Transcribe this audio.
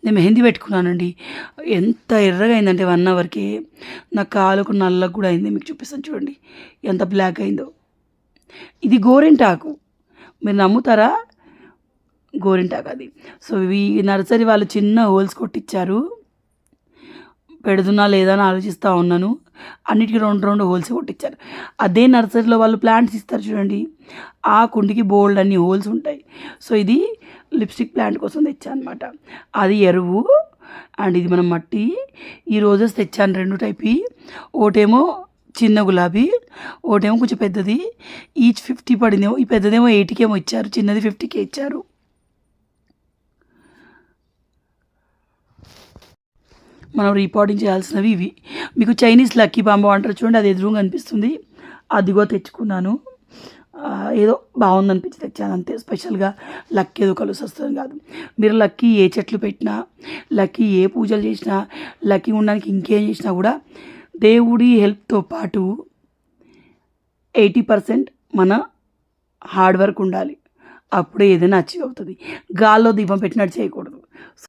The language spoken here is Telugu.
నేను మెహందీ పెట్టుకున్నానండి. ఎంత ఎర్రగా అయిందంటే 1 అవర్‌కే నా కాలుకు నల్లగా కూడా అయింది. మీకు చూపిస్తాను చూడండి ఎంత బ్లాక్ అయిందో. ఇది గోరింటాకు. మీరు నమ్ముతారా? గోరింటాకు అది. సో, ఈ నర్సరీ వాళ్ళు చిన్న హోల్స్ కొట్టిచ్చారు. పెడుతున్నా లేదా అని ఆలోచిస్తూ ఉన్నాను. అన్నిటికి 2 హోల్స్ కొట్టిచ్చారు. అదే నర్సరీలో వాళ్ళు ప్లాంట్స్ ఇస్తారు చూడండి, ఆ కుండీకి బోల్డ్ అన్ని హోల్స్ ఉంటాయి. సో, ఇది లిప్స్టిక్ ప్లాంట్ కోసం తెచ్చా అనమాట. అది ఎరువు అండ్ ఇది మనం మట్టి. ఈ రోజెస్ తెచ్చాను 2 టైప్‌వి. ఒకటేమో చిన్న గులాబీ, ఒకటేమో కొంచెం పెద్దది. ఈచ్ 50 పడిందేమో. ఈ పెద్దదేమో 80కేమో ఇచ్చారు, చిన్నది 50కే ఇచ్చారు. మనం రిపోర్టింగ్ చేయాల్సినవి ఇవి. మీకు చైనీస్ లక్కీ బాంబో అంటారు చూడండి, అది ఎదురుగా కనిపిస్తుంది. అదిగో తెచ్చుకున్నాను. ఏదో బాగుందనిపించి తెచ్చాను అంతే. స్పెషల్గా లక్కీ ఏదో కలిసి వస్తుంది కాదు. మీరు లక్కీ ఏ చెట్లు పెట్టినా, లక్కీ ఏ పూజలు చేసినా, లక్కీ ఉండడానికి ఇంకేం చేసినా కూడా దేవుడి హెల్ప్తో పాటు 80% మన హార్డ్ వర్క్ ఉండాలి. అప్పుడే ఏదైనా అచీవ్ అవుతుంది. గాల్లో దీపం పెట్టినట్టు చేయకూడదు.